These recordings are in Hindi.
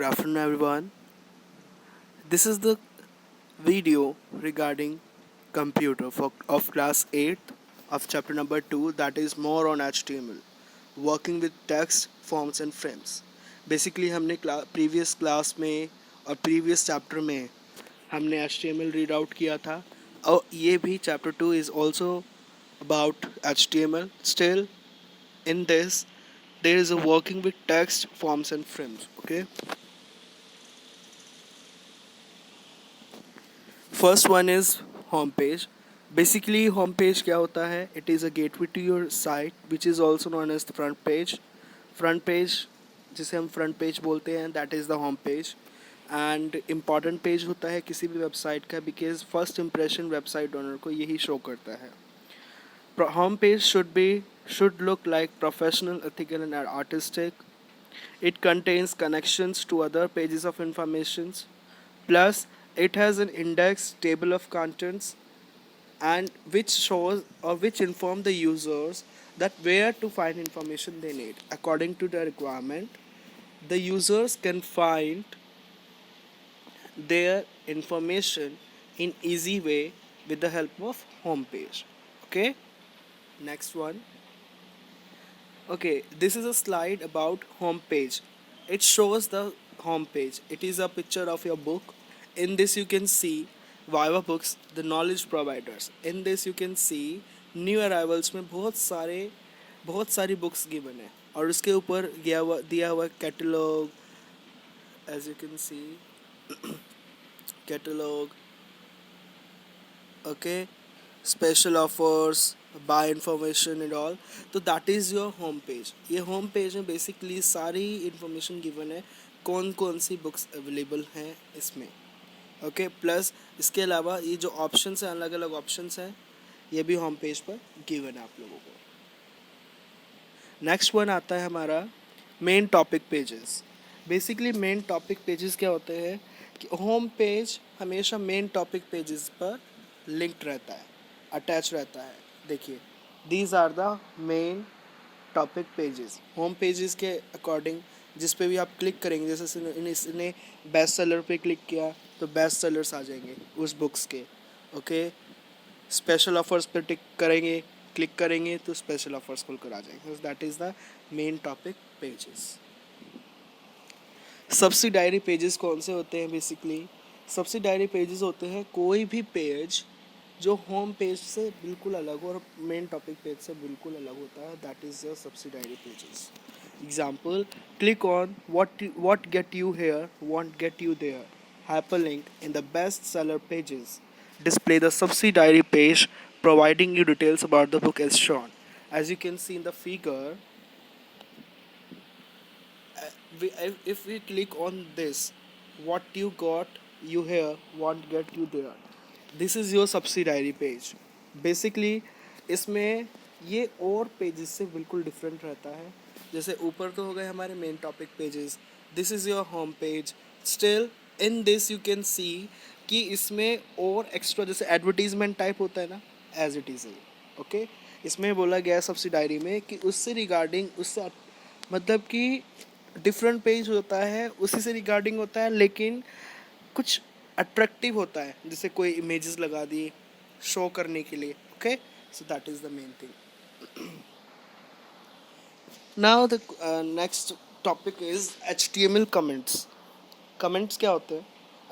afternoon, everyone. This is the video regarding computer of class 8 of chapter number 2, that is more on HTML, working with text, forms and frames. Basically हमने previous class में और previous chapter में हमने HTML read out किया था और ये भी chapter 2 is also about HTML. Still in this there is a working with text, forms and frames. Okay. First one is home page. Basically home page क्या होता है? It is a gateway to your site which is also known as the front page. Front page जिसे हम front page बोलते हैं, that is the home page. And important page होता है किसी भी वेबसाइट का, because first impression website owner को यही शो करता है. Home page should look like professional, ethical and artistic. It contains connections to other pages of informations. Plus it has an index table of contents and which shows or which inform the users that where to find information they need according to the requirement. The users can find their information in easy way with the help of home page. Okay, next one. Okay, this is a slide about home page. It shows the home page. It is a picture of your book. In this you can see Viva Books, the knowledge providers. In this you can see new arrivals में बहुत सारी बुक्स गिवन है और उसके ऊपर दिया हुआ catalogue, as you can see catalog. Okay, special offers, buy information and all. तो that is your home page. ये home page में basically सारी information given है, कौन कौन सी books available हैं इसमें. ओके प्लस इसके अलावा ये जो ऑप्शंस हैं, अलग अलग ऑप्शंस हैं, ये भी होम पेज पर गिवन है आप लोगों को. नेक्स्ट वन आता है हमारा main topic pages. Basically main topic pages क्या होते हैं कि होम पेज हमेशा मेन टॉपिक पेजेस पर लिंक्ड रहता है, अटैच रहता है. देखिए, these are the main topic pages. Home pages के अकॉर्डिंग जिस पे भी आप क्लिक करेंगे, जैसे इसने बेस्ट सेलर पे क्लिक किया तो बेस्ट सेलर्स आ जाएंगे उस बुक्स के. ओके, स्पेशल ऑफर्स पे क्लिक करेंगे तो स्पेशल ऑफर्स खुल कर आ जाएंगे. That is the main topic pages. Subsidiary pages कौन से होते हैं? बेसिकली सब्सिडायरी पेजेस होते हैं कोई भी पेज जो होम पेज से बिल्कुल अलग हो और मेन टॉपिक पेज से बिल्कुल अलग होता है. That is your subsidiary pages. Example, click on what get you here won't get you there. Hyperlink in the bestseller pages. Display the subsidiary page providing you details about the book as shown. As you can see in the figure, if we click on this, what you got you here won't get you there. This is your subsidiary page. Basically इसमें ये और पेजेस से बिल्कुल डिफरेंट रहता है. जैसे ऊपर तो हो गए हमारे main topic pages. This is your home page. Still in this you can सी कि इसमें और एक्स्ट्रा जैसे एडवर्टीजमेंट टाइप होता है ना, एज इट इज़. ओके, इसमें बोला गया सब्सिडायरी में कि उससे रिगार्डिंग, उससे मतलब कि डिफरेंट पेज होता है, उसी से रिगार्डिंग होता है, लेकिन कुछ अट्रैक्टिव होता है, जैसे कोई इमेजेस लगा दी शो करने के लिए. Okay, so that is the main thing. Now the next topic is HTML comments. Comments क्या होते हैं?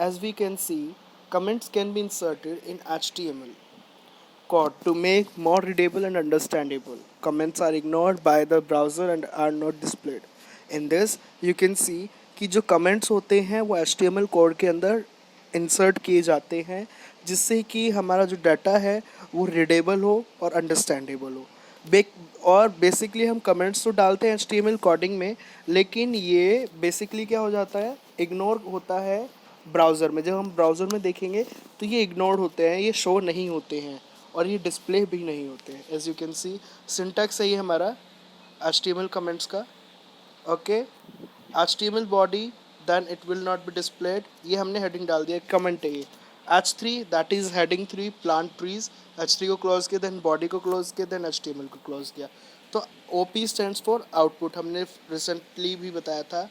As we can see, comments can be inserted in HTML code to make more readable and understandable. Comments are ignored by the browser and are not displayed. In this, you can see कि जो comments होते हैं वो HTML कोड के अंदर इंसर्ट किए जाते हैं जिससे कि हमारा जो डाटा है वो रीडेबल हो और अंडरस्टैंडेबल हो. और बेसिकली हम कमेंट्स तो डालते हैं HTML कोडिंग में, लेकिन ये बेसिकली क्या हो जाता है, इग्नोर होता है ब्राउज़र में. जब हम ब्राउज़र में देखेंगे तो ये इग्नोर होते हैं, ये शो नहीं होते हैं और ये डिस्प्ले भी नहीं होते हैं. As you can see syntax है ये हमारा HTML कमेंट्स का. Okay, HTML body then it will not be displayed. ये हमने हेडिंग डाल दिया, कमेंट है ये. H3 that is heading 3 plant trees. H3 को क्लोज किया, देन बॉडी को क्लोज किया, देन HTML को क्लोज किया. तो OP स्टैंड्स फॉर आउटपुट. हमने रिसेंटली भी बताया था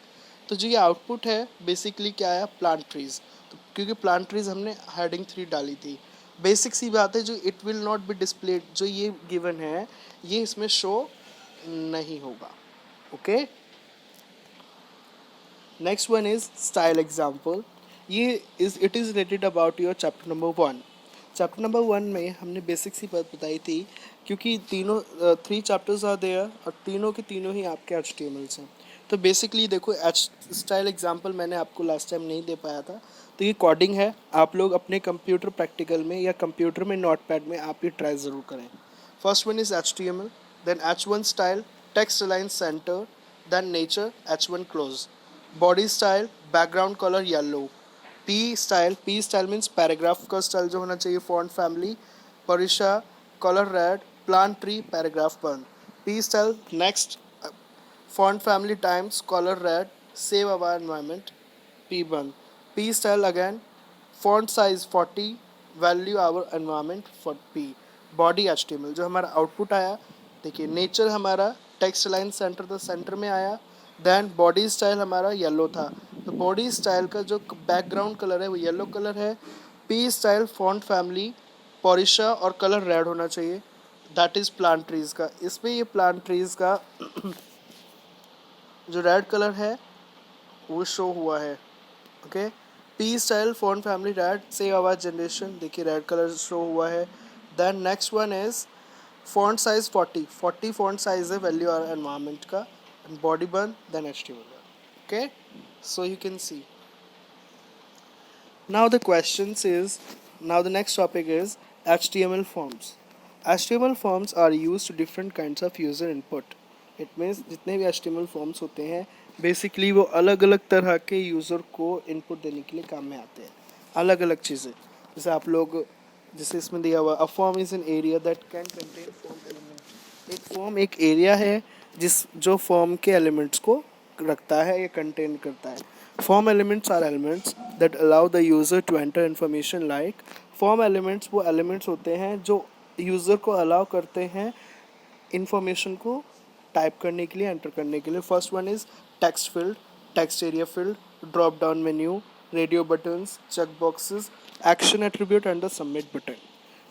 तो जो ये आउटपुट है बेसिकली क्या है, प्लांट ट्रीज। तो क्योंकि प्लांट ट्रीज हमने हेडिंग 3 डाली थी, बेसिक सी बात है, जो it will not be displayed, जो ये गिवन है ये इसमें शो नहीं होगा। Okay, next one is style example. ये is it is related about your chapter number 1। Chapter number 1 में हमने बेसिक सी बात बताई थी, क्योंकि तीनों 3 चैप्टर्स आर देयर और तीनों के तीनों ही आपके HTMLs हैं। तो बेसिकली देखो, एच स्टाइल एग्जाम्पल मैंने आपको लास्ट टाइम नहीं दे पाया था, तो ये कोडिंग है। आप लोग अपने कंप्यूटर प्रैक्टिकल में या कंप्यूटर में नोटपैड में आप ये ट्राई ज़रूर करें। First one is HTML, then H1 style, text align center, then nature, H1 close, body style, background colour yellow, P style means paragraph का स्टाइल जो होना चाहिए, फॉन्ट फैमिली, परिशा, colour red, plant tree, paragraph बंद, P style next, font family Times, colour red, save our environment, P बंद, P style again, font size 40, value our environment for P, body HTML जो हमारा आउटपुट आया। देखिए, नेचर हमारा टेक्स्ट लाइन सेंटर तो सेंटर में आया, देन बॉडी स्टाइल हमारा येलो था, तो बॉडी स्टाइल का जो बैकग्राउंड कलर है वो येलो कलर है। पी स्टाइल, फॉन्ट फैमिली, पोरिशा और कलर रेड होना चाहिए, दैट इज़ प्लांट ट्रीज का। इसमें ये प्लांट ट्रीज का जो रेड कलर है वो शो हुआ है। Okay, P style, font family red, save आवाज जनरेशन, देखिए रेड कलर शो हुआ है। Then next one is font size 40 font size है वैल्यू और एनवायरनमेंट का, and body burn, then HTML. Okay, so you can see. Now the questions is, now the next topic is HTML forms. HTML forms are used to different kinds of user input. It means जितने भी HTML forms होते हैं बेसिकली वो अलग अलग तरह के यूज़र को इनपुट देने के लिए काम में आते हैं, अलग अलग चीज़ें। जैसे आप लोग, जैसे इसमें दिया हुआ, a form is an area that can contain form element. एक फॉर्म एक एरिया है जो फॉर्म के एलिमेंट्स को रखता है या कंटेन करता है। Form elements are elements that allow the user to enter information like. Form elements वो एलिमेंट्स होते हैं जो यूज़र को अलाउ करते हैं इन्फॉर्मेशन को टाइप करने के लिए, एंटर करने के लिए। First one is text field, text area field, drop down menu, radio buttons, check boxes, action attribute and the submit button.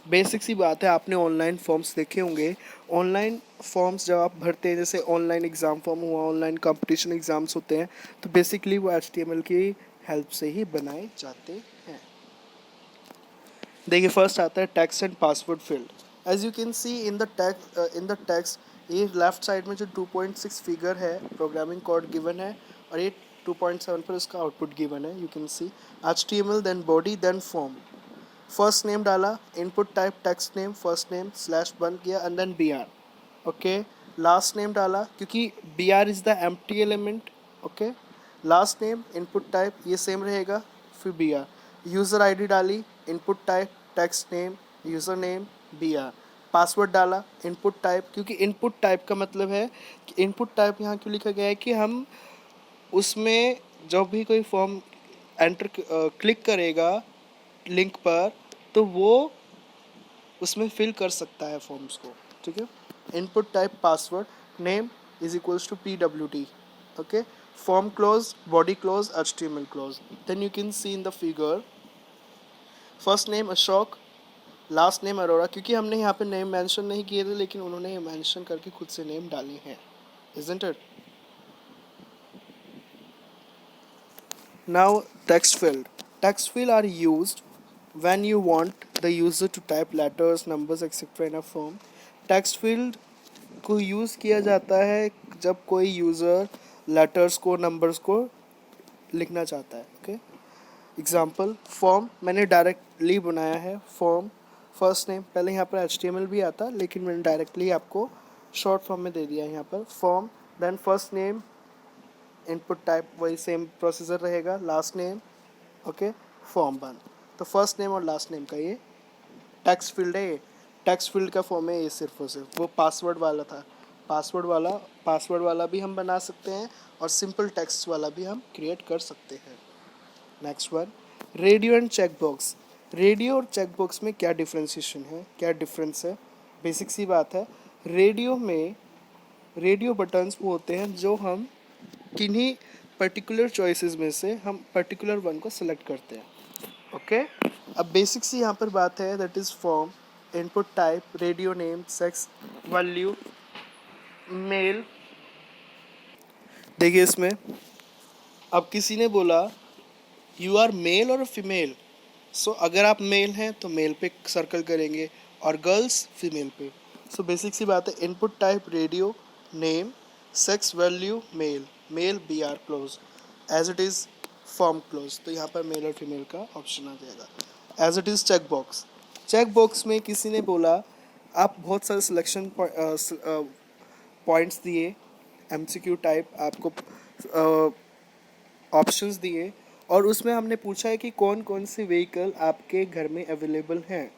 Basic सी बात है, आपने ऑनलाइन फॉर्म्स देखे होंगे। ऑनलाइन फॉर्म्स जब आप भरते हैं, जैसे ऑनलाइन एग्ज़ाम फॉर्म हुआ, ऑनलाइन कंपटीशन एग्ज़ाम्स होते हैं, तो बेसिकली वो HTML की हेल्प से ही बनाए जाते हैं। देखिए, फर्स्ट आता है text and password field. As you can see in the text, ये लेफ्ट साइड में जो 2.6 फिगर है प्रोग्रामिंग कोड गिवन है, और ये 2.7 पर इसका आउटपुट गिवन है। You can see HTML, then body, then form. First name डाला, input type text name, first name slash बंद किया, and then BR। Okay, last name डाला, क्योंकि BR is the empty element. Okay, last name, input type ये सेम रहेगा, फिर BR। यूज़र ID डाली, input type text name, user name, BR। Password डाला, इनपुट टाइप, क्योंकि इनपुट टाइप का मतलब है कि इनपुट टाइप यहाँ क्यों लिखा गया है कि हम उसमें जब भी कोई फॉर्म एंटर क्लिक करेगा लिंक पर, तो वो उसमें फिल कर सकता है फॉर्म्स को। ठीक है, input type password, name is equals to PWT। Okay, form close, body close, HTML close. Then you can see in the figure, first name Ashok, last name Arora, क्योंकि हमने यहाँ पे नेम मेंशन नहीं किए थे, लेकिन उन्होंने मेंशन करके खुद से नेम डाली है, isn't it? Now text field. Text field are used when you want the user to type letters, numbers, etc. in a form. Text field को यूज़ किया जाता है जब कोई यूज़र लेटर्स को, नंबर्स को लिखना चाहता है। ओके, एग्जाम्पल, फॉर्म मैंने डायरेक्टली बनाया है, फॉर्म फर्स्ट नेम, पहले यहाँ पर HTML भी आता लेकिन मैंने डायरेक्टली आपको शॉर्ट फॉर्म में दे दिया यहाँ पर, form, then first name, input type वही सेम प्रोसीजर रहेगा, लास्ट नेम, ओके, फॉर्म बन। तो फर्स्ट नेम और लास्ट नेम का ये टेक्स्ट फील्ड है। ये टेक्स्ट फील्ड का फॉर्म है ये सिर्फ और सिर्फ। वो पासवर्ड वाला था, पासवर्ड वाला भी हम बना सकते हैं और सिंपल टेक्स्ट वाला भी हम क्रिएट कर सकते हैं। Next one, radio and check box. Radio और चेक बॉक्स में क्या डिफ्रेंशिएशन है, क्या डिफरेंस है? बेसिक सी बात है, रेडियो में रेडियो बटन्स वो होते हैं जो हम किन्हीं पर्टिकुलर चॉइसेस में से हम पर्टिकुलर वन को सिलेक्ट करते हैं. ओके. अब बेसिक सी यहाँ पर बात है, that is form, input type, radio name, sex, value, male. देखिए इसमें अब किसी ने बोला यू आर मेल और फीमेल. सो अगर आप मेल हैं तो मेल पे सर्कल करेंगे और गर्ल्स फीमेल पे. सो बेसिक सी बात है, input type radio name, sex value male, male B R close, as it is form close. तो यहाँ पर मेल और फीमेल का ऑप्शन आ जाएगा. As it is check box. Check box में किसी ने बोला आप बहुत सारे सिलेक्शन पॉइंट्स दिए, एमसीक्यू टाइप आपको ऑप्शंस दिए और उसमें हमने पूछा है कि कौन कौन से व्हीकल आपके घर में अवेलेबल हैं.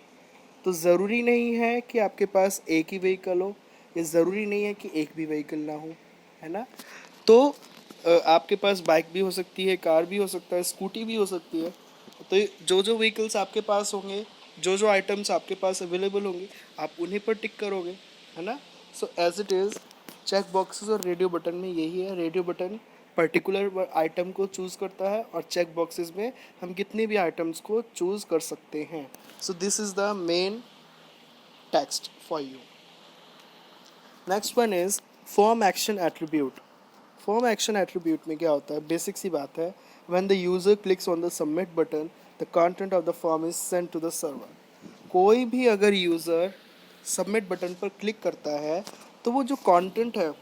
तो ज़रूरी नहीं है कि आपके पास एक ही व्हीकल हो, या ज़रूरी नहीं है कि एक भी व्हीकल ना हो, है ना. तो आपके पास बाइक भी हो सकती है, कार भी हो सकता है, स्कूटी भी हो सकती है. तो जो जो व्हीकल्स आपके पास होंगे, जो जो आइटम्स आपके पास अवेलेबल होंगे, आप उन्हीं पर टिक करोगे, है ना. So as it is check boxes और रेडियो बटन में यही है. रेडियो बटन पर्टिकुलर आइटम को चूज़ करता है और चेक बॉक्सेस में हम कितने भी आइटम्स को चूज़ कर सकते हैं. So this is the main text for you. Next one is form action attribute. Form action attribute में क्या होता है, बेसिक सी बात है, when the user clicks on the submit button the content of the form is send to the server. कोई भी अगर यूज़र सबमिट बटन पर क्लिक करता है तो वो जो कंटेंट है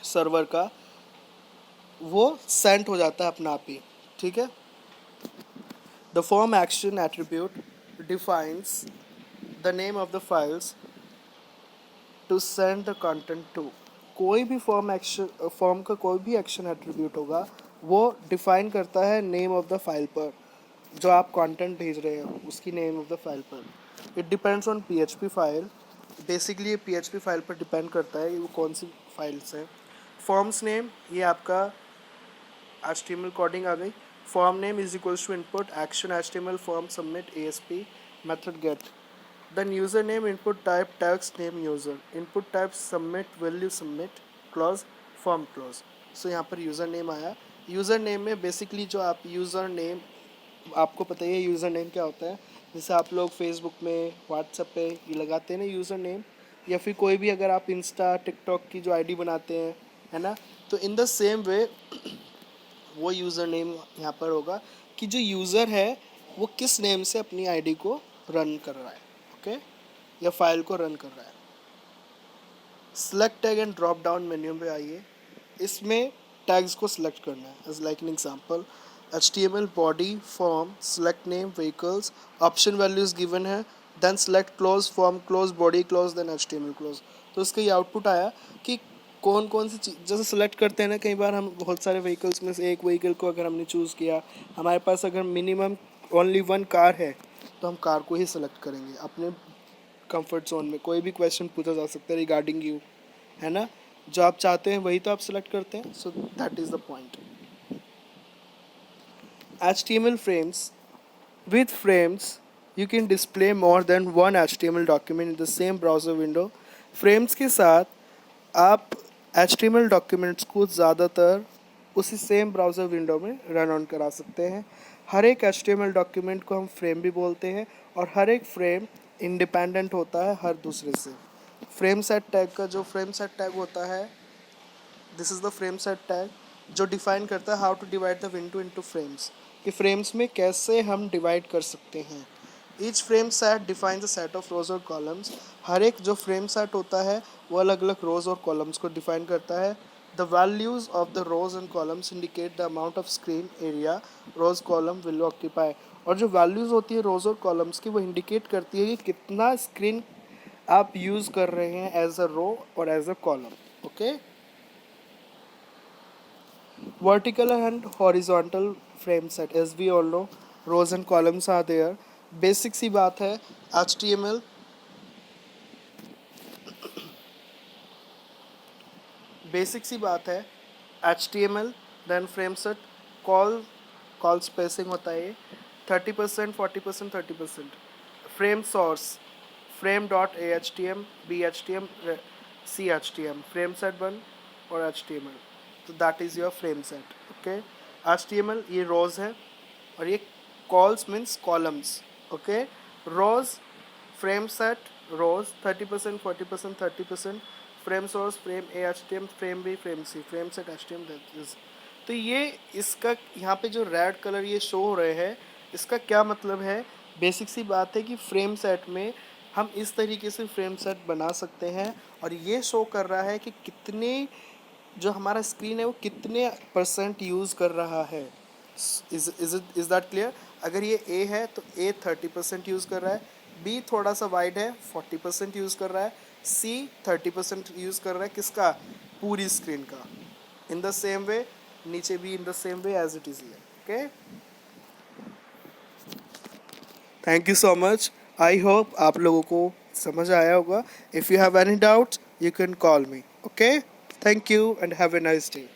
सर्वर का वो सेंड हो जाता है अपना आप ही. ठीक है. The form action attribute defines the name of the files to send the content to. कोई भी फॉर्म का कोई भी एक्शन एट्रीब्यूट होगा वो डिफाइन करता है नेम ऑफ द फाइल पर, जो आप कंटेंट भेज रहे हो उसकी नेम ऑफ द फाइल पर. It depends on PHP file. Basically ये पीएचपी फाइल पर डिपेंड करता है वो कौन सी फाइल्स हैं. फॉर्म्स नेम, ये आपका HTML कोडिंग आ गई. Form name is equals to input action HTML form submit ASP method get. Then username, input type, text name user, input type submit, value submit, clause form clause. So यहाँ पर यूज़र नेम आया. यूज़र नेम में बेसिकली जो आप यूज़र नेम, आपको पता ही है यूज़र नेम क्या होता है. जैसे आप लोग फेसबुक में, व्हाट्सएप पे ये लगाते हैं ना यूज़र नेम, या फिर कोई भी अगर आप इंस्टा टिकटॉक की जो आईडी बनाते हैं, है ना, तो इन द सेम वे वो यूज़र नेम यहाँ पर होगा कि जो यूज़र है वो किस नेम से अपनी आईडी को रन कर रहा है. ओके. या फाइल को रन कर रहा है. Select tag and drop down menu पे आइए. इसमें टैग्स को सिलेक्ट करना है. As like an example, HTML body form select name vehicles, option values given है, then select close form close body close then HTML close. तो इसका ये आउटपुट आया कि कौन कौन सी चीज़ जैसे सेलेक्ट करते हैं ना, कई बार हम बहुत सारे व्हीकल्स में से एक व्हीकल को अगर हमने चूज़ किया, हमारे पास अगर मिनिमम ओनली वन कार है तो हम कार को ही सेलेक्ट करेंगे. अपने कंफर्ट जोन में कोई भी क्वेश्चन पूछा जा सकता है रिगार्डिंग यू, है ना, जो आप चाहते हैं वही तो आप सेलेक्ट करते हैं. So that is the point. HTML frames. With frames, you can display more than one HTML document in the same browser window. Frames के साथ आप HTML डॉक्यूमेंट्स को ज़्यादातर उसी सेम ब्राउज़र विंडो में रन ऑन करा सकते हैं. हर एक HTML डॉक्यूमेंट को हम फ्रेम भी बोलते हैं और हर एक फ्रेम इंडिपेंडेंट होता है हर दूसरे से. फ्रेम सेट टैग का जो फ्रेम सेट टैग होता है, this is the frame set tag, जो डिफाइन करता है how to divide the window into frames, कि फ्रेम्स में कैसे हम डिवाइड कर सकते हैं. Each frame set defines a set of rows और कॉलम्स. हर एक जो फ्रेम सेट होता है वो अलग अलग रोज और कॉलम्स को डिफाइन करता है. The values of the rows and columns indicate the amount of screen area rows column will occupy. और जो वैल्यूज होती है रोज और कॉलम्स की वो इंडिकेट करती है कि कितना स्क्रीन आप यूज़ कर रहे हैं एज अ रो और as a column. Okay. Vertical and horizontal frame set, as we all know, rows and columns are there. Basic सी बात है, HTML बेसिक सी बात है, HTML then frame set, col spacing होता है 30%, 40%, 30%. Frame source, frame dot AHTM, BHTM, CHTM, frame set 1 और HTML. तो that is your frame set. Okay, HTML ये रोज है और ये cols means columns. Okay, rows frame set rows 30%, 40%, 30%, frame source, frame A HTML, frame B, frame C, frame set HTML. That is. तो ये इसका यहाँ पे जो रेड कलर ये शो हो रहे हैं, इसका क्या मतलब है? बेसिक सी बात है कि फ्रेम सेट में हम इस तरीके से फ्रेम सेट बना सकते हैं और ये शो कर रहा है कि कितने जो हमारा स्क्रीन है वो कितने % यूज़ कर रहा है. Is that clear? अगर ये ए है तो ए 30% यूज़ कर रहा है, बी थोड़ा सा वाइड है 40% यूज़ कर रहा है, सी 30% यूज़ कर रहा है. किसका? पूरी स्क्रीन का. इन द सेम वे नीचे भी in the same way as it is here. Okay, thank you so much. I hope आप लोगों को समझ आया होगा. If you have any doubts you can call me. Okay, thank you and have a nice day.